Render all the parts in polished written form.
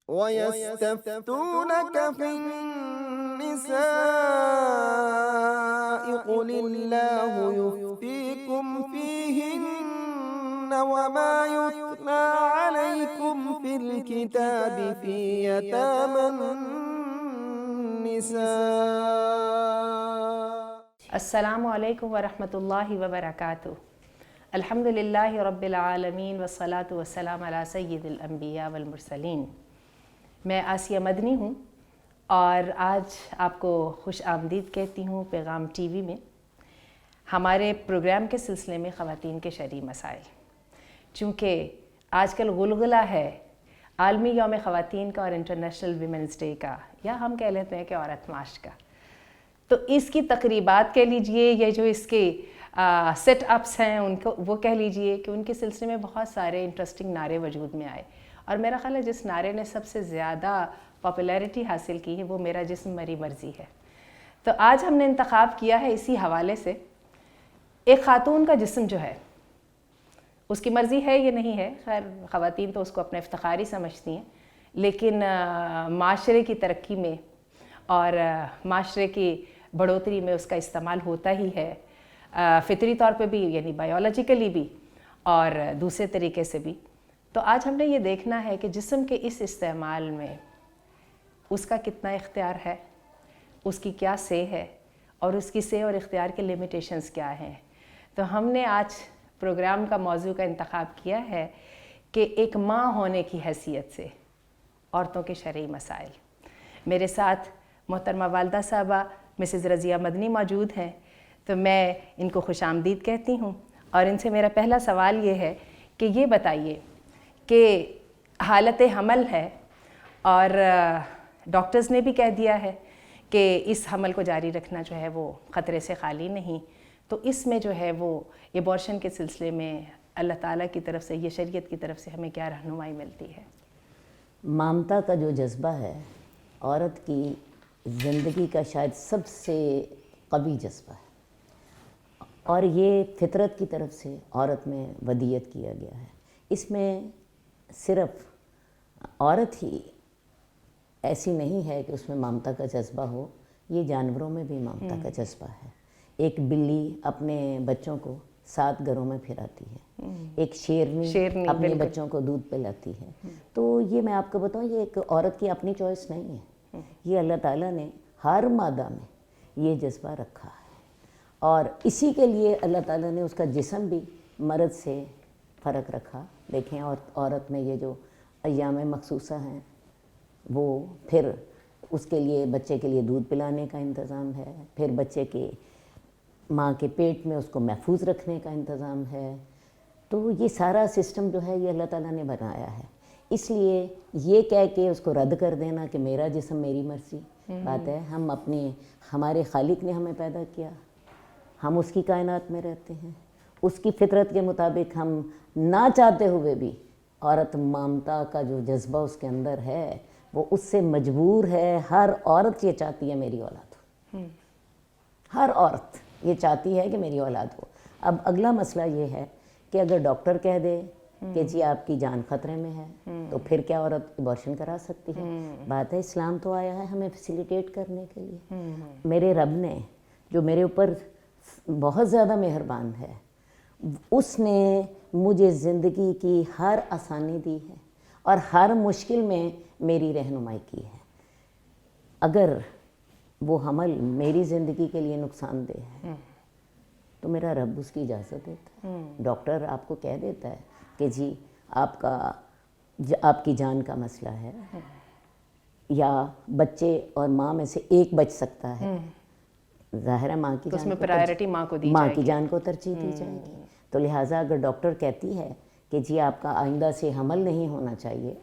وَيَسْتَفْتُونَكَ فِي النِّسَاءِ قُلِ اللَّهُ يُفْتِيكُمْ فِيهِنَّ وَمَا يُتْلَى عَلَيْكُمْ فِي الْكِتَابِ فِي يَتَامَى النِّسَاءِ. السلام علیکم ورحمۃ اللہ وبرکاتہ. الحمد للہ رب العالمین والصلاة والسلام علی سید الانبیاء والمرسلین. میں آسیہ مدنی ہوں اور آج آپ کو خوش آمدید کہتی ہوں پیغام ٹی وی میں ہمارے پروگرام کے سلسلے میں خواتین کے شرعی مسائل. چونکہ آج کل غلغلہ ہے عالمی یوم خواتین کا اور انٹرنیشنل ویمنس ڈے کا، یا ہم کہہ لیتے ہیں کہ عورت مارچ کا، تو اس کی تقریبات کہہ لیجئے یا جو اس کے سیٹ اپس ہیں ان کو وہ کہہ لیجئے کہ ان کے سلسلے میں بہت سارے انٹرسٹنگ نعرے وجود میں آئے. اور میرا خیال ہے جس نعرے نے سب سے زیادہ پاپولیرٹی حاصل کی ہے وہ میرا جسم میری مرضی ہے. تو آج ہم نے انتخاب کیا ہے اسی حوالے سے ایک خاتون کا جسم جو ہے اس کی مرضی ہے یہ نہیں ہے، خیر خواتین تو اس کو اپنا افتخاری سمجھتی ہیں، لیکن معاشرے کی ترقی میں اور معاشرے کی بڑھوتری میں اس کا استعمال ہوتا ہی ہے، فطری طور پہ بھی یعنی بایولوجیکلی بھی اور دوسرے طریقے سے بھی. تو آج ہم نے یہ دیکھنا ہے کہ جسم کے اس استعمال میں اس کا کتنا اختیار ہے، اس کی کیا سے ہے اور اس کی سے اور اختیار کے لیمیٹیشنز کیا ہیں. تو ہم نے آج پروگرام کا موضوع کا انتخاب کیا ہے کہ ایک ماں ہونے کی حیثیت سے عورتوں کے شرعی مسائل. میرے ساتھ محترمہ والدہ صاحبہ مسز رضیہ مدنی موجود ہیں، تو میں ان کو خوش آمدید کہتی ہوں اور ان سے میرا پہلا سوال یہ ہے کہ یہ بتائیے کہ حالت حمل ہے اور ڈاکٹرز نے بھی کہہ دیا ہے کہ اس حمل کو جاری رکھنا جو ہے وہ خطرے سے خالی نہیں، تو اس میں جو ہے وہ ایبورشن کے سلسلے میں اللہ تعالیٰ کی طرف سے یہ شریعت کی طرف سے ہمیں کیا رہنمائی ملتی ہے؟ مامتا کا جو جذبہ ہے عورت کی زندگی کا شاید سب سے قوی جذبہ ہے، اور یہ فطرت کی طرف سے عورت میں ودیت کیا گیا ہے. اس میں صرف عورت ہی ایسی نہیں ہے کہ اس میں مامتا کا جذبہ ہو، یہ جانوروں میں بھی مامتا کا جذبہ ہے. ایک بلی اپنے بچوں کو 7 گھروں میں پھراتی ہے، ایک شیرنی اپنے بچوں کو دودھ پلاتی ہے. تو یہ میں آپ کو بتاؤں یہ ایک عورت کی اپنی چوائس نہیں ہے، یہ اللہ تعالیٰ نے ہر مادہ میں یہ جذبہ رکھا ہے، اور اسی کے لیے اللہ تعالیٰ نے اس کا جسم بھی مرد سے فرق رکھا. دیکھیں عورت میں یہ جو ایام مخصوصہ ہیں وہ پھر اس کے لیے بچے کے لیے دودھ پلانے کا انتظام ہے، پھر بچے کے ماں کے پیٹ میں اس کو محفوظ رکھنے کا انتظام ہے. تو یہ سارا سسٹم جو ہے یہ اللہ تعالیٰ نے بنایا ہے. اس لیے یہ کہہ کے اس کو رد کر دینا کہ میرا جسم میری مرضی بات ہے. ہمارے خالق نے ہمیں پیدا کیا، ہم اس کی کائنات میں رہتے ہیں، اس کی فطرت کے مطابق ہم نہ چاہتے ہوئے بھی عورت مامتا کا جو جذبہ اس کے اندر ہے وہ اس سے مجبور ہے. ہر عورت یہ چاہتی ہے میری اولاد ہو، ہر عورت یہ چاہتی ہے کہ میری اولاد ہو. اب اگلا مسئلہ یہ ہے کہ اگر ڈاکٹر کہہ دے کہ جی آپ کی جان خطرے میں ہے تو پھر کیا عورت ایبورشن کرا سکتی ہے؟ بات ہے اسلام تو آیا ہے ہمیں فیسیلیٹیٹ کرنے کے لیے. میرے رب نے جو میرے اوپر بہت زیادہ مہربان ہے، اس نے مجھے زندگی کی ہر آسانی دی ہے اور ہر مشکل میں میری رہنمائی کی ہے. اگر وہ حمل میری زندگی کے لیے نقصان دہ ہے تو میرا رب اس کی اجازت دیتا ہے. ڈاکٹر آپ کو کہہ دیتا ہے کہ جی آپ کی جان کا مسئلہ ہے، یا بچے اور ماں میں سے ایک بچ سکتا ہے، ظاہر ہے ماں کی جان کو پرائیورٹی ماں کی جان کو ترجیح دی جائے گی. تو لہٰذا اگر ڈاکٹر کہتی ہے کہ جی آپ کا آئندہ سے حمل نہیں ہونا چاہیے،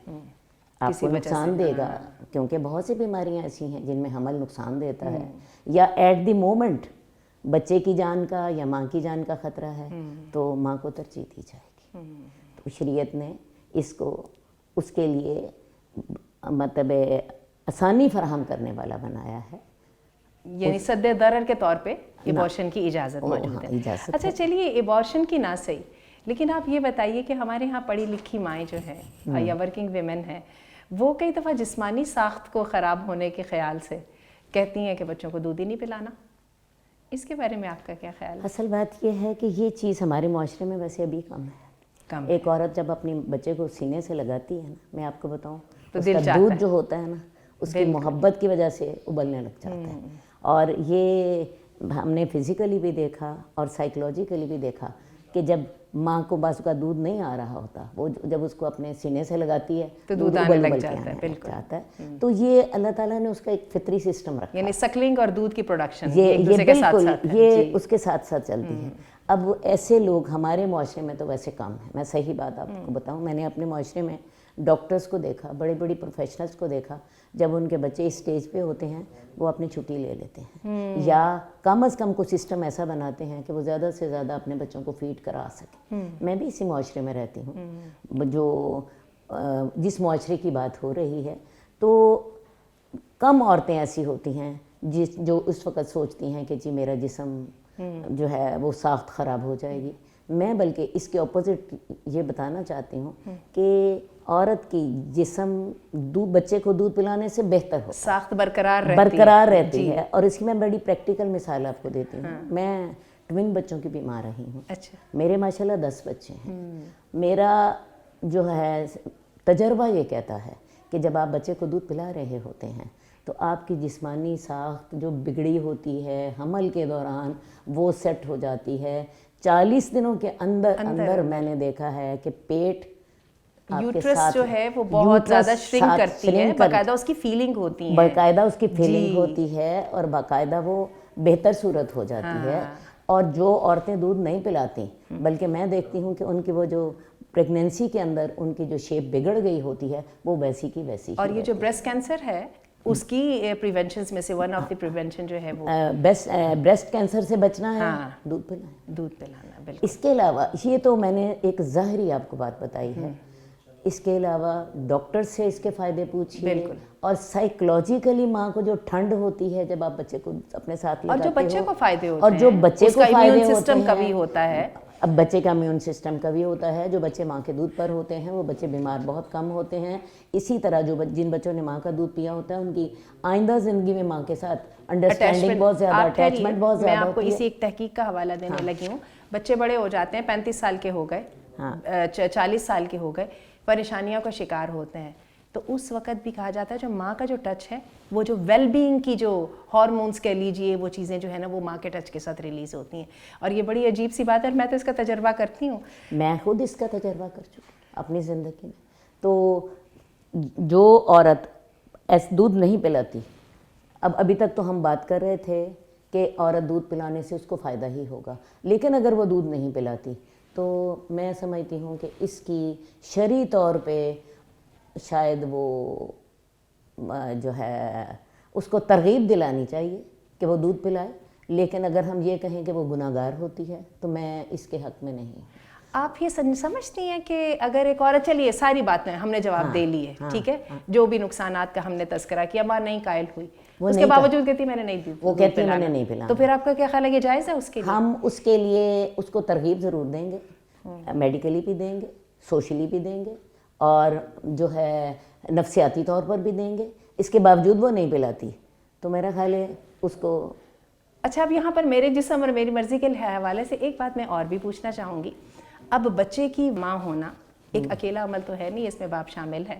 آپ کو نقصان دے گا، کیونکہ بہت سی بیماریاں ایسی ہیں جن میں حمل نقصان دیتا ہے، یا ایٹ دی مومنٹ بچے کی جان کا یا ماں کی جان کا خطرہ ہے، تو ماں کو ترجیح دی جائے گی. تو شریعت نے اس کو اس کے لیے مطلب آسانی فراہم کرنے والا بنایا ہے، یعنی سد ضرر کے طور پہ ایبورشن کی اجازت موجود ہے. اچھا چلیے ایبورشن کی نہ صحیح، لیکن آپ یہ بتائیے کہ ہمارے ہاں پڑھی لکھی مائیں جو ہیں یا ورکنگ ویمن ہیں وہ کئی دفعہ جسمانی ساخت کو خراب ہونے کے خیال سے کہتی ہیں کہ بچوں کو دودھ ہی نہیں پلانا. اس کے بارے میں آپ کا کیا خیال ہے؟ اصل بات یہ ہے کہ یہ چیز ہمارے معاشرے میں ویسے ابھی کم ہے. ایک عورت جب اپنے بچے کو سینے سے لگاتی ہے نا, میں آپ کو بتاؤں, اس کا دودھ جو ہوتا ہے نا, اس کی محبت کی وجہ سے ابلنے لگ جاتا ہے. اور یہ ہم نے فزیکلی بھی دیکھا اور سائیکولوجیکلی بھی دیکھا کہ جب ماں کو بعض کا دودھ نہیں آ رہا ہوتا, وہ جب اس کو اپنے سینے سے لگاتی ہے تو دودھ آنے لگ جاتا ہے. تو یہ اللہ تعالیٰ نے اس کا ایک فطری سسٹم رکھا, یعنی سکلنگ اور دودھ کی پروڈکشن یہ بالکل یہ اس کے ساتھ ساتھ چلتی ہے. اب ایسے لوگ ہمارے معاشرے میں تو ویسے کم ہیں. میں صحیح بات آپ کو بتاؤں, میں نے اپنے معاشرے میں ڈاکٹرز کو دیکھا, بڑی بڑی پروفیشنلز کو دیکھا, جب ان کے بچے اس اسٹیج پہ ہوتے ہیں وہ اپنی چھٹی لے لیتے ہیں, یا کم از کم کوئی سسٹم ایسا بناتے ہیں کہ وہ زیادہ سے زیادہ اپنے بچوں کو فیڈ کرا سکیں. میں بھی اسی معاشرے میں رہتی ہوں جو جس معاشرے کی بات ہو رہی ہے. تو کم عورتیں ایسی ہوتی ہیں جو اس وقت سوچتی ہیں کہ جی میرا جسم جو ہے وہ ساخت خراب ہو جائے گی. میں بلکہ اس کے اپوزٹ یہ بتانا چاہتی ہوں کہ عورت کی جسم بچے کو دودھ پلانے سے بہتر ہو, ساخت برقرار رہتی ہے. اور اس کی میں بڑی پریکٹیکل مثال آپ کو دیتی ہوں. میں ٹوین بچوں کی بیمار رہی ہوں. میرے ماشاءاللہ 10 بچے ہیں. میرا جو ہے تجربہ یہ کہتا ہے کہ جب آپ بچے کو دودھ پلا رہے ہوتے ہیں تو آپ کی جسمانی ساخت جو بگڑی ہوتی ہے حمل کے دوران وہ سیٹ ہو جاتی ہے. 40 دنوں کے اندر میں نے دیکھا ہے کہ پیٹ یوٹرس جو ہے وہ بہت زیادہ شرنک کرتی ہے, باقاعدہ اس کی فیلنگ ہوتی ہے, باقاعدہ اس کی فیلنگ ہوتی ہے اور باقاعدہ وہ بہتر صورت ہو جاتی ہے. اور جو عورتیں دودھ نہیں پلاتی, بلکہ میں دیکھتی ہوں کہ ان کی وہ جو پریگنینسی کے اندر ان کی جو شیپ بگڑ گئی ہوتی ہے وہ ویسی کی ویسی. اور یہ جو بریسٹ کینسر ہے اس کی پریونشنز میں سے ون آف دی پریونشن جو ہے وہ بریسٹ کینسر سے بچنا ہے, دودھ پلانا. بالکل. اس کے علاوہ یہ تو میں نے ایک ظاہری آپ کو بات بتائی ہے. اس کے علاوہ ڈاکٹر سے اس کے فائدے پوچھیے. اور سائیکولوجیکلی ماں کو جو ٹھنڈ ہوتی ہے جب آپ بچے کو اپنے ساتھ لے جاتے ہو, اور جو بچے کو فائدے ہوتے ہیں, اور جو بچے کو فائدے ہوتے ہیں, قوی ہوتا ہے. اب بچے کا امیون سسٹم قوی ہوتا ہے. جو بچے ماں کے دودھ پر ہوتے ہیں وہ بچے بیمار بہت کم ہوتے ہیں. اسی طرح جن بچوں نے ماں کا دودھ پیا ہوتا ہے ان کی آئندہ زندگی میں ماں کے ساتھ انڈرسٹینڈنگ بہت زیادہ, اٹیچمنٹ بہت زیادہ ہوتی ہے. میں آپ کو اسی ایک تحقیق کا حوالہ دینے لگی ہوں. بچے بڑے ہو جاتے ہیں, 35 سال کے ہو گئے, 40 سال کے ہو گئے, پریشانیوں کا شکار ہوتے ہیں, تو اس وقت بھی کہا جاتا ہے جو ماں کا جو ٹچ ہے وہ جو ویل بینگ کی جو ہارمونز کہہ لیجئے وہ چیزیں جو ہے نا وہ ماں کے ٹچ کے ساتھ ریلیز ہوتی ہیں. اور یہ بڑی عجیب سی بات ہے, میں تو اس کا تجربہ کرتی ہوں. میں خود اس کا تجربہ کر چکی اپنی زندگی میں. تو جو عورت دودھ نہیں پلاتی, ابھی تک تو ہم بات کر رہے تھے کہ عورت دودھ پلانے سے اس کو فائدہ ہی ہوگا, لیکن اگر وہ دودھ نہیں پلاتی تو میں سمجھتی ہوں کہ اس کی شرعی طور پہ شاید وہ جو ہے اس کو ترغیب دلانی چاہیے کہ وہ دودھ پلائے. لیکن اگر ہم یہ کہیں کہ وہ گناہ گار ہوتی ہے تو میں اس کے حق میں نہیں. آپ یہ سمجھتی ہیں کہ اگر ایک عورت, چلیے ساری باتیں ہم نے جواب دے لی ہے, ٹھیک ہے, جو بھی نقصانات کا ہم نے تذکرہ کیا, ماں نہیں قائل ہوئی, اس کے باوجود کہتی میں نے نہیں دی, وہ کہتی میں نے نہیں پلانا, تو پھر آپ کا کیا خیال ہے یہ جائز ہے اس کے لیے؟ ہم اس کے لیے اس کو ترغیب ضرور دیں گے, میڈیکلی بھی دیں گے, سوشلی بھی دیں گے, اور جو ہے نفسیاتی طور پر بھی دیں گے. اس کے باوجود وہ نہیں پلاتی تو میرا خیال ہے اس کو. اچھا, اب یہاں پر میرے جسم اور میری مرضی کے حوالے سے ایک بات میں اور بھی پوچھنا چاہوں گی. اب بچے کی ماں ہونا ایک اکیلا عمل تو ہے نہیں, اس میں باپ شامل ہے.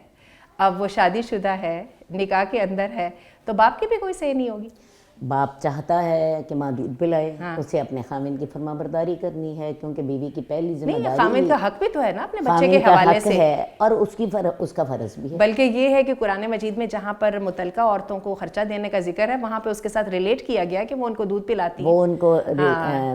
اب وہ شادی شدہ ہے, نکاح کے اندر ہے, تو باپ کی بھی کوئی صحیح نہیں ہوگی. باپ چاہتا ہے کہ ماں دودھ پلائے, اسے اپنے خاوند کی فرما برداری کرنی ہے کیونکہ بیوی کی پہلی ذمہ داری, خاوند کا حق بھی تو ہے نا اپنے بچے کے حوالے سے, ہے, اور اس کا فرض بھی ہے. بلکہ یہ ہے کہ قرآن مجید میں جہاں پر متعلقہ عورتوں کو خرچہ دینے کا ذکر ہے وہاں پہ اس کے ساتھ ریلیٹ کیا گیا کہ وہ ان کو دودھ پلاتی ہیں, وہ ان کو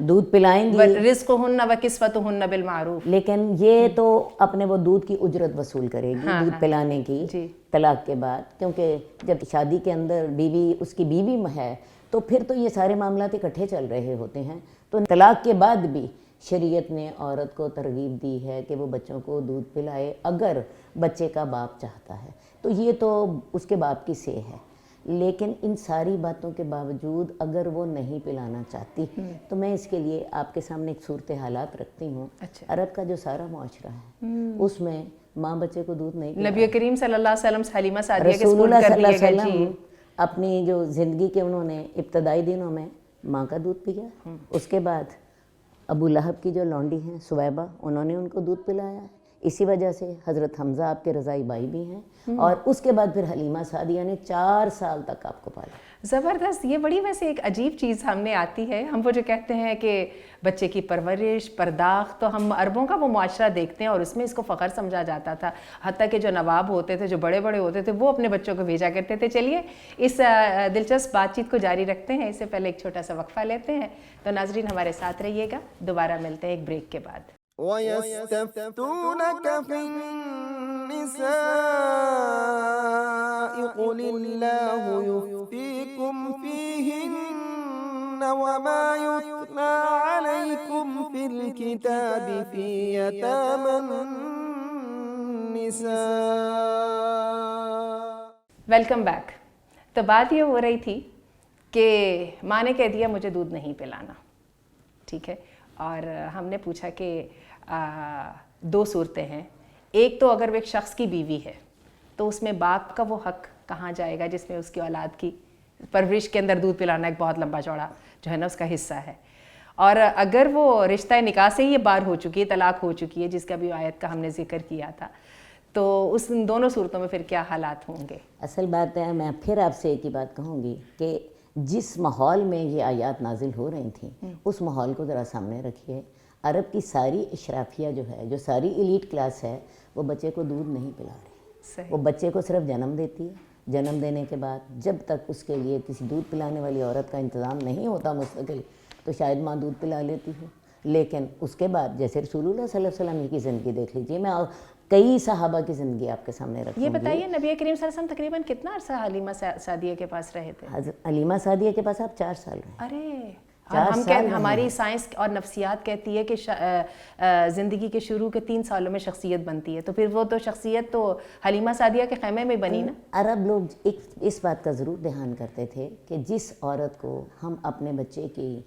دودھ پلائیں گی, رزقہن و کسوتہن بالمعروف. لیکن یہ تو اپنے وہ دودھ کی اجرت وصول کرے گی دودھ پلانے کی طلاق کے بعد, کیونکہ جب شادی کے اندر بیوی اس کی بیوی ہے تو پھر تو یہ سارے معاملات اکٹھے چل رہے ہوتے ہیں. تو طلاق کے بعد بھی شریعت نے عورت کو ترغیب دی ہے کہ وہ بچوں کو دودھ پلائے اگر بچے کا باپ چاہتا ہے, تو یہ تو اس کے باپ کی سے ہے. لیکن ان ساری باتوں کے باوجود اگر وہ نہیں پلانا چاہتی تو میں اس کے لیے آپ کے سامنے ایک صورت حالات رکھتی ہوں. عرب کا جو سارا معاشرہ ہے اس میں ماں بچے کو دودھ نہیں پلا نبی کریم صلی اللہ علیہ وسلم حلیمہ سعدیہ کے رسول سپرد اللہ کر صلی اللہ دیے علیہ گئے وسلم جی. اپنی جو زندگی کے انہوں نے ابتدائی دنوں میں ماں کا دودھ پیا. اس کے بعد ابو لہب کی جو لونڈی ہیں سویبہ, انہوں نے ان کو دودھ پلایا ہے. اسی وجہ سے حضرت حمزہ آپ کے رضائی بھائی بھی ہیں, اور اس کے بعد پھر حلیمہ سعدیہ نے 4 سال تک آپ کو پالا. زبردست. یہ بڑی ویسے ایک عجیب چیز سامنے آتی ہے. ہم وہ جو کہتے ہیں کہ بچے کی پرورش پرداخت, تو ہم عربوں کا وہ معاشرہ دیکھتے ہیں اور اس میں اس کو فخر سمجھا جاتا تھا. حتیٰ کہ جو نواب ہوتے تھے, جو بڑے بڑے ہوتے تھے, وہ اپنے بچوں کو بھیجا کرتے تھے. چلیے اس دلچسپ بات چیت کو جاری رکھتے ہیں. اس سے پہلے ایک چھوٹا سا وقفہ لیتے ہیں. تو ناظرین ہمارے ساتھ رہیے گا, دوبارہ ملتے ہیں ایک بریک کے بعد. وَيَسْتَفْتُونَكَ فِي النِّسَاءِ قُلِ اللَّهُ يُفْتِيكُمْ فِيهِنَّ وَمَا يُتْلَى عَلَيْكُمْ فِي الْكِتَابِ فِي يَتَامَى النِّسَاءِ. Welcome back. تو بات یہ ہو رہی تھی کہ ماں نے کہہ دیا مجھے دودھ نہیں پلانا, ٹھیک ہے, اور ہم نے پوچھا کہ 2 صورتیں ہیں. ایک تو اگر وہ ایک شخص کی بیوی ہے تو اس میں باپ کا وہ حق کہاں جائے گا جس میں اس کی اولاد کی پرورش کے اندر دودھ پلانا ایک بہت لمبا چوڑا جو ہے نا اس کا حصہ ہے. اور اگر وہ رشتہ نکاح سے ہی یہ بار ہو چکی ہے, طلاق ہو چکی ہے, جس کا بھی آیت کا ہم نے ذکر کیا تھا, تو اس دونوں صورتوں میں پھر کیا حالات ہوں گے؟ اصل بات ہے, میں پھر آپ سے ایک ہی بات کہوں گی کہ جس ماحول میں یہ آیات نازل ہو رہی تھیں اس ماحول کو ذرا سامنے رکھیے. عرب کی ساری اشرافیہ جو ہے, جو ساری ایلیٹ کلاس ہے, وہ بچے کو دودھ نہیں پلا رہی. وہ بچے کو صرف جنم دیتی ہے. جنم دینے کے بعد جب تک اس کے لیے کسی دودھ پلانے والی عورت کا انتظام نہیں ہوتا مستقل, تو شاید ماں دودھ پلا لیتی ہے. لیکن اس کے بعد جیسے رسول اللہ صلی اللہ علیہ وسلم کی زندگی دیکھ لیجیے, میں کئی صحابہ کی زندگی آپ کے سامنے رکھوں گی. یہ بتائیے نبی کریم صلی اللہ علیہ وسلم تقریباً کتنا عرصہ حلیمہ سعدیہ کے پاس رہے تھے؟ حلیمہ سعدیہ کے پاس آپ 4 سال رہے. ارے, ہم ہماری سائنس اور نفسیات کہتی ہے کہ زندگی کے شروع کے 3 سالوں میں شخصیت بنتی ہے, تو پھر وہ تو شخصیت تو حلیمہ سعدیہ کے خیمے میں بنی نا. عرب لوگ اس بات کا ضرور دھیان کرتے تھے کہ جس عورت کو ہم اپنے بچے کی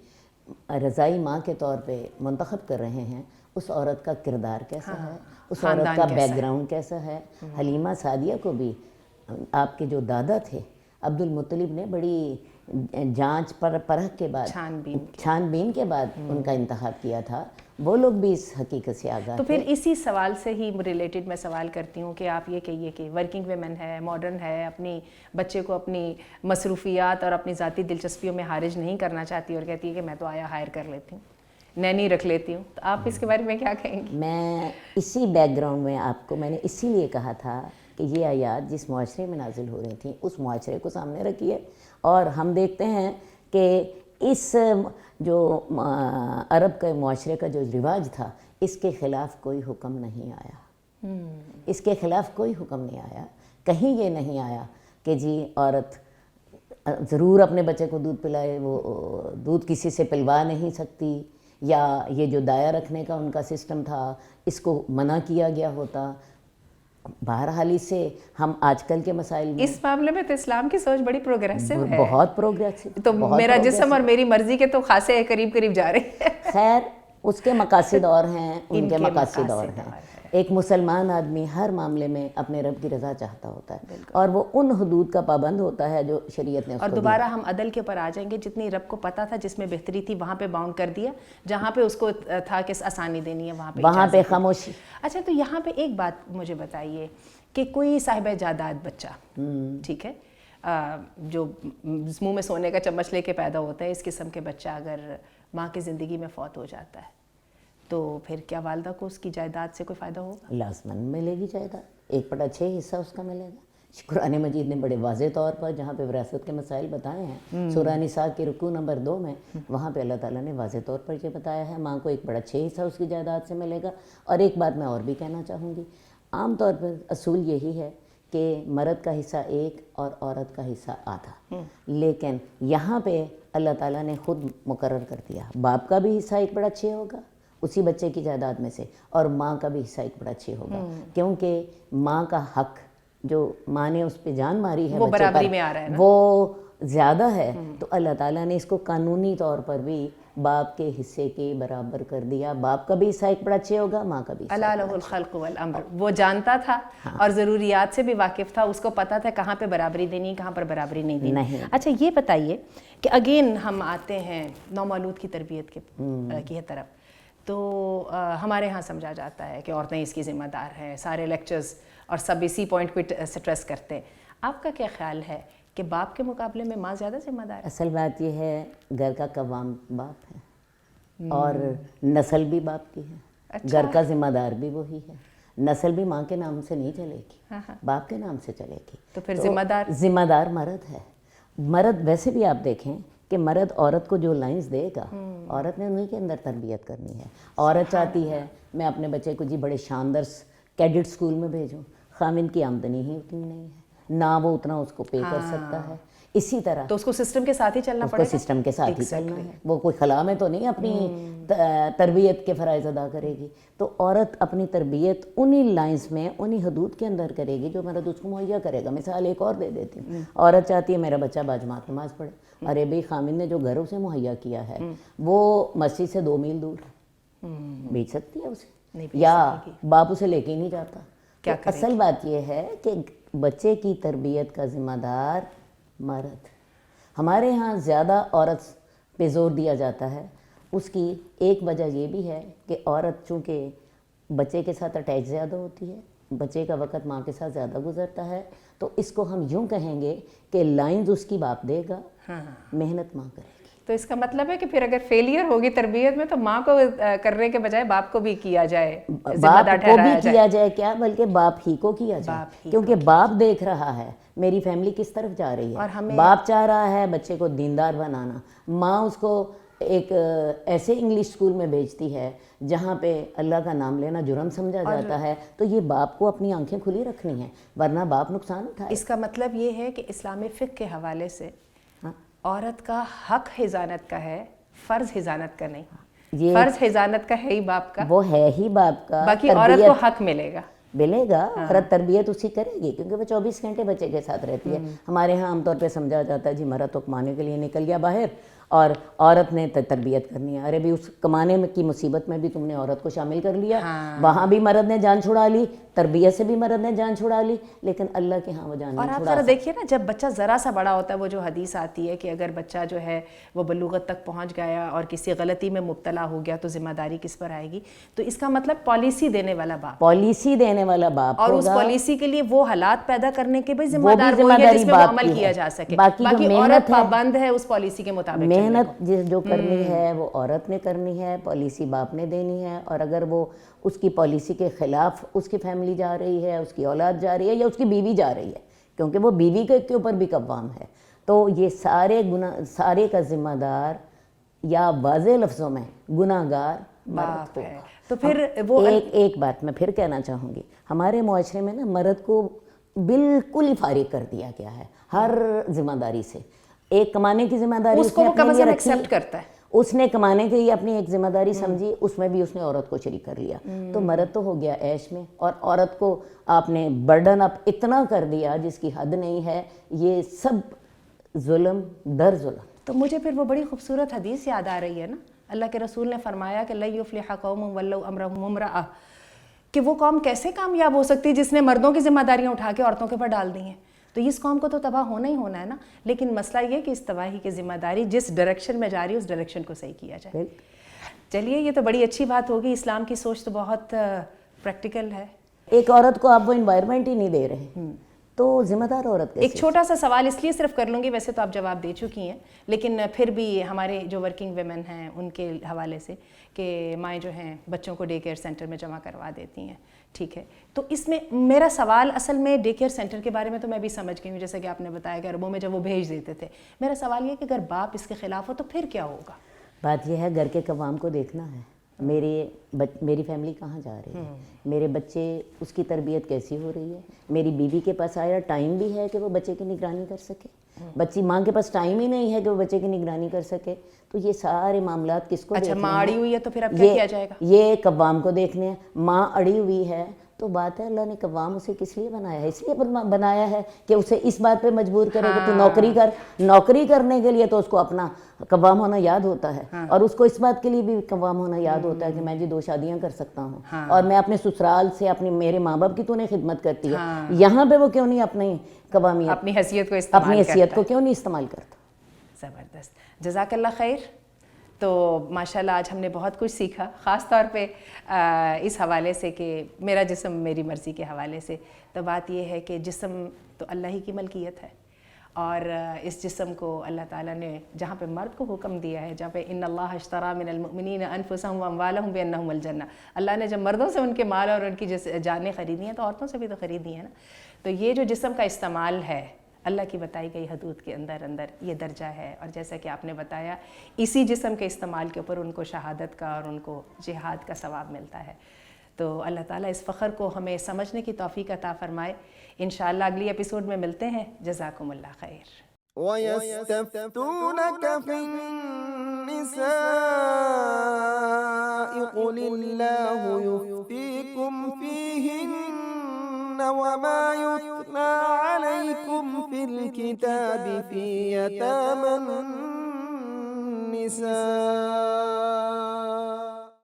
رضائی ماں کے طور پہ منتخب کر رہے ہیں, اس عورت کا کردار کیسا ہے, اس عورت کا بیک گراؤنڈ کیسا ہے. حلیمہ سعدیہ کو بھی آپ کے جو دادا تھے عبد المطلب نے بڑی جانچ پرکھ کے بعد, چھان بین کے بعد ان کا انتخاب کیا تھا. وہ لوگ بھی اس حقیقت سے آگاہ تو پھر اسی سوال سے ہی ریلیٹڈ میں سوال کرتی ہوں کہ آپ یہ کہیے کہ ورکنگ ویمن ہے, ماڈرن ہے, اپنی بچے کو اپنی مصروفیات اور اپنی ذاتی دلچسپیوں میں حارج نہیں کرنا چاہتی اور کہتی ہے کہ میں تو آیا ہائر کر لیتی ہوں, نینی رکھ لیتی ہوں, تو آپ اس کے بارے میں کیا کہیں گی؟ میں اسی بیک گراؤنڈ میں آپ کو میں نے اسی لیے کہا تھا کہ یہ آیات جس معاشرے میں نازل ہو رہی تھیں اس معاشرے کو سامنے رکھیے. اور ہم دیکھتے ہیں کہ اس جو عرب کے معاشرے کا جو رواج تھا اس کے خلاف کوئی حکم نہیں آیا. اس کے خلاف کوئی حکم نہیں آیا. کہیں یہ نہیں آیا کہ جی عورت ضرور اپنے بچے کو دودھ پلائے, وہ دودھ کسی سے پلوا نہیں سکتی, یا یہ جو دایا رکھنے کا ان کا سسٹم تھا اس کو منع کیا گیا ہوتا. بہرحال اس سے ہم آج کل کے مسائل میں اس معاملے میں تو اسلام کی سوچ بڑی پروگریسو ہے, بہت پروگریسو. تو میرا جسم اور میری مرضی کے تو خاصے قریب قریب جا رہے ہیں. خیر اس کے مقاصد اور ہیں, ان کے مقاصد اور ہیں. ایک مسلمان آدمی ہر معاملے میں اپنے رب کی رضا چاہتا ہوتا ہے, اور وہ ان حدود کا پابند ہوتا ہے جو شریعت نے اس کو اور دوبارہ ہم عدل کے اوپر آ جائیں گے. جتنی رب کو پتہ تھا جس میں بہتری تھی وہاں پہ باؤنڈ کر دیا, جہاں پہ اس کو تھا کہ آسانی دینی ہے وہاں پہ خاموشی. اچھا, تو یہاں پہ ایک بات مجھے بتائیے کہ کوئی صاحب جائیداد بچہ, ٹھیک ہے, جو منہ میں سونے کا چمچ لے کے پیدا ہوتا ہے, اس قسم کے بچہ اگر ماں کی زندگی میں فوت ہو جاتا ہے تو پھر کیا والدہ کو اس کی جائیداد سے کوئی فائدہ ہوگا؟ لازماً ملے گی جائیداد. 1/6 حصہ اس کا ملے گا. قرآن مجید نے بڑے واضح طور پر جہاں پہ وراثت کے مسائل بتائے ہیں, سورہ نساء کے رکوع نمبر 2 میں, وہاں پہ اللہ تعالیٰ نے واضح طور پر یہ بتایا ہے ماں کو 1/6 حصہ اس کی جائیداد سے ملے گا. اور ایک بات میں اور بھی کہنا چاہوں گی, عام طور پر اصول یہی ہے کہ مرد کا حصہ 1 اور عورت کا حصہ آدھا, لیکن یہاں پہ اللہ تعالیٰ نے خود مقرر کر دیا باپ کا بھی حصہ 1/6 ہوگا اسی بچے کی جائیداد میں سے, اور ماں کا بھی حصہ 1/6 ہوگا, کیونکہ ماں کا حق جو ماں نے اس پہ جان ماری ہے وہ بچے برابری پر، میں آ رہا ہے نا، وہ زیادہ ہے، تو اللہ تعالیٰ نے اس کو قانونی طور پر بھی باپ کے حصے کے برابر کر دیا. باپ کا بھی حصہ ایک بڑا اچھے ہوگا، ماں کا بھی حصہ. الا لہ الخلق والامر. وہ جانتا تھا اور ضروریات سے بھی واقف تھا، اس کو پتا تھا کہاں پہ برابری دینی، کہاں پر برابری نہیں دینی. اچھا یہ بتائیے کہ اگین ہم آتے ہیں نومولود کی تربیت کی طرف. تو ہمارے ہاں سمجھا جاتا ہے کہ عورتیں اس کی ذمہ دار ہیں، سارے لیکچرز اور سب اسی پوائنٹ پہ سٹریس کرتے ہیں. آپ کا کیا خیال ہے کہ باپ کے مقابلے میں ماں زیادہ ذمہ دار ہے؟ اصل بات یہ ہے گھر کا قوام باپ ہے اور نسل بھی باپ کی ہے. گھر کا ذمہ دار بھی وہی ہے. نسل بھی ماں کے نام سے نہیں چلے گی، باپ کے نام سے چلے گی. تو پھر ذمہ دار مرد ہے. مرد ویسے بھی آپ دیکھیں کہ مرد عورت کو جو لائنز دے گا، عورت نے انہیں کے اندر تربیت کرنی ہے. عورت چاہتی ہے میں اپنے بچے کو جی بڑے شاندار کیڈٹ اسکول میں بھیجوں، خاوند کی آمدنی ہی اتنی نہیں ہے، نہ وہ اتنا اس کو پے کر سکتا ہے. اسی طرح تو اس کو سسٹم کے ساتھ ہی چلنا پڑے گا. اس کو سسٹم کے ساتھ ہی چلنا ہے. وہ کوئی خلا میں تو نہیں اپنی تربیت کے فرائض ادا کرے گی. تو عورت اپنی تربیت انہی لائنز میں، انہی حدود کے اندر کرے گی جو مرد اس کو مہیا کرے گا. مثال ایک اور دے دیتی ہوں. عورت چاہتی ہے میرا بچہ باجماعت نماز پڑھے. ارے بھائی خامن نے جو گھر اسے مہیا کیا ہے وہ مسجد سے 2 میل دور ہے، بیچ سکتی ہے اسے، یا باپ اسے لے کے ہی نہیں جاتا. تو اصل بات یہ ہے کہ بچے کی تربیت کا ذمہ دار مرد. ہمارے ہاں زیادہ عورت پہ زور دیا جاتا ہے. اس کی ایک وجہ یہ بھی ہے کہ عورت چونکہ بچے کے ساتھ اٹیچ زیادہ ہوتی ہے، بچے کا وقت ماں کے ساتھ زیادہ گزرتا ہے، تو اس کو ہم یوں کہیں گے کہ لائنز اس کی باپ دے گا، محنت ماں کرے گی. تو اس کا مطلب ہے کہ پھر اگر فیلئر ہوگی تربیت میں تو ماں کو کرنے کے بجائے باپ کو بھی کیا جائے، باپ کو بھی کیا جائے، کیا بلکہ باپ ہی کو کیا جائے. کیونکہ باپ دیکھ رہا ہے میری فیملی کس طرف جا رہی ہے. باپ چاہ رہا ہے بچے کو دیندار بنانا، ماں اس کو ایک ایسے انگلش اسکول میں بھیجتی ہے جہاں پہ اللہ کا نام لینا جرم سمجھا جاتا ہے. تو یہ باپ کو اپنی آنکھیں کھلی رکھنی ہیں، ورنہ باپ نقصان اٹھائے. اس کا مطلب یہ ہے کہ اسلامی فقہ کے حوالے سے عورت کا حق حضانت کا ہے، فرض حضانت کا نہیں. فرض حضانت کا ہے ہی باپ کا، وہ ہے ہی باپ کا، باقی عورت کو حق ملے گا. عورت تربیت اسی کرے گی کیونکہ وہ 24 گھنٹے بچے کے ساتھ رہتی ہے. ہمارے ہاں عام طور پہ سمجھا جاتا ہے جی مرد تو کمانے کے لیے نکل گیا باہر اور عورت نے تربیت کرنی ہے. ارے بھی اس کمانے کی مصیبت میں بھی تم نے عورت کو شامل کر لیا. وہاں بھی مرد نے جان چھڑا لی، تربیت سے بھی مرد نے جان چھڑا لی، لیکن اللہ کے ہاں وہ جان نہیں چھڑا. اور آپ ذرا دیکھیے نا، جب بچہ ذرا سا بڑا ہوتا ہے، وہ جو حدیث آتی ہے کہ اگر بچہ جو ہے وہ بلوغت تک پہنچ گیا اور کسی غلطی میں مبتلا ہو گیا تو ذمہ داری کس پر آئے گی. تو اس کا مطلب پالیسی دینے والا باپ، پالیسی دینے والا باپ، اور اس پالیسی کے لیے وہ حالات پیدا کرنے کے بھی ذمہ دار وہی ہے جس پہ وہ عمل کیا جا سکے. باقی عورت پابند ہے اس پالیسی کے مطابق. محنت جو کرنی ہے وہ عورت نے کرنی ہے، پالیسی باپ نے دینی ہے. اور اگر وہ اس کی پالیسی کے خلاف اس کی فیملی جا رہی ہے، اس کی اولاد جا رہی ہے یا اس کی بیوی جا رہی ہے، کیونکہ وہ بیوی کے اوپر بھی قوام ہے، تو یہ سارے کا ذمہ دار یا واضح لفظوں میں گناہ گار مرد ہے. تو پھر وہ ایک بات میں پھر کہنا چاہوں گی، ہمارے معاشرے میں نا مرد کو بالکل ہی فارغ کر دیا گیا ہے ہر ذمہ داری سے. ایک کمانے کی ذمہ داری اس کو وہ کم از کم ایکسیپٹ کرتا ہے. اس نے کمانے کے لیے اپنی ایک ذمہ داری سمجھی، اس میں بھی اس نے عورت کو شریک کر لیا. تو مرد تو ہو گیا عیش میں، اور عورت کو آپ نے برڈن اپ اتنا کر دیا جس کی حد نہیں ہے. یہ سب ظلم در ظلم. تو مجھے پھر وہ بڑی خوبصورت حدیث یاد آ رہی ہے نا، اللہ کے رسول نے فرمایا کہ لن یفلح قوم ولوا امرهم امرأة، کہ وہ قوم کیسے کامیاب ہو سکتی جس نے مردوں کی ذمہ داریاں اٹھا کے عورتوں کے اوپر ڈال دی ہیں. تو اس قوم کو تو تباہ ہونا ہی ہونا ہے نا. لیکن مسئلہ یہ کہ اس تباہی کی ذمہ داری جس ڈائریکشن میں جا رہی ہے اس ڈائریکشن کو صحیح کیا جائے. چلیے یہ تو بڑی اچھی بات ہوگی. اسلام کی سوچ تو بہت پریکٹیکل ہے. ایک عورت کو آپ وہ انوائرمنٹ ہی نہیں دے رہے تو ذمہ دار عورت کیسے؟ ایک چھوٹا سا سوال اس لیے صرف کر لوں گی، ویسے تو آپ جواب دے چکی ہیں، لیکن پھر بھی ہمارے جو ورکنگ ویمن ہیں ان کے حوالے سے کہ مائیں جو ہیں بچوں کو ڈے کیئر سینٹر میں جمع کروا دیتی ہیں، ٹھیک ہے. تو اس میں میرا سوال اصل میں ڈے کیئر سینٹر کے بارے میں تو میں بھی سمجھ گئی ہوں، جیسا کہ آپ نے بتایا کہ عربوں میں جب وہ بھیج دیتے تھے. میرا سوال یہ کہ اگر باپ اس کے خلاف ہو تو پھر کیا ہوگا؟ بات یہ ہے گھر کے قوام کو دیکھنا ہے. میری فیملی کہاں جا رہی ہے، میرے بچے اس کی تربیت کیسی ہو رہی ہے. میری بیوی کے پاس آیا ٹائم بھی ہے کہ وہ بچے کی نگرانی کر سکے، بچی ماں کے پاس ٹائم ہی نہیں ہے کہ وہ بچے کی نگرانی کر سکے. تو یہ سارے معاملات کس کو دیکھنے ہیں؟ ماں اڑی ہوئی ہے تو پھر اب کیا کیا جائے گا؟ یہ قوام کو دیکھنے ہیں. ماں اڑی ہوئی ہے تو بات ہے اللہ نے قوام اسے کس لیے بنایا ہے؟ اس لیے بنایا ہے کہ اسے اس بات پہ مجبور کرے کہ تو نوکری کر. نوکری کرنے کے لیے تو اس کو اپنا قوام ہونا یاد ہوتا ہے, اور اس کو اس بات کے لیے بھی قوام ہونا یاد ہوتا ہے کہ میں 2 شادیاں کر سکتا ہوں, اور میں اپنے سسرال سے اپنے میرے ماں باپ کی تو نے خدمت کرتی ہے, یہاں پہ وہ کیوں نہیں اپنی قوامیت, اپنی حیثیت کو کیوں نہیں استعمال کرتا؟ زبردست, جزاک اللہ خیر. تو ماشاءاللہ آج ہم نے بہت کچھ سیکھا, خاص طور پہ اس حوالے سے کہ میرا جسم میری مرضی کے حوالے سے. تو بات یہ ہے کہ جسم تو اللہ ہی کی ملکیت ہے, اور اس جسم کو اللہ تعالیٰ نے جہاں پہ مرد کو حکم دیا ہے, جہاں پہ ان اللہ اشتری من المؤمنین انفسهم واموالهم بانہم الجنہ, اللہ نے جب مردوں سے ان کے مال اور ان کی جانیں خریدی ہیں تو عورتوں سے بھی تو خریدی ہیں نا. تو یہ جو جسم کا استعمال ہے اللہ کی بتائی گئی حدود کے اندر یہ درجہ ہے, اور جیسا کہ آپ نے بتایا اسی جسم کے استعمال کے اوپر ان کو شہادت کا اور ان کو جہاد کا ثواب ملتا ہے. تو اللہ تعالیٰ اس فخر کو ہمیں سمجھنے کی توفیق عطا فرمائے. انشاءاللہ اگلی ایپیسوڈ میں ملتے ہیں. جزاکم اللہ خیر. وَيَسْتَفْتُونَكَ فِي النِّسَاءِ قُلِ اللَّهُ يُفْتِيكُمْ فِيهِنَّ وَمَا يُتْلَى عَلَيْكُمْ فِي الْكِتَابِ فِي يَتَامَى النِّسَاءِ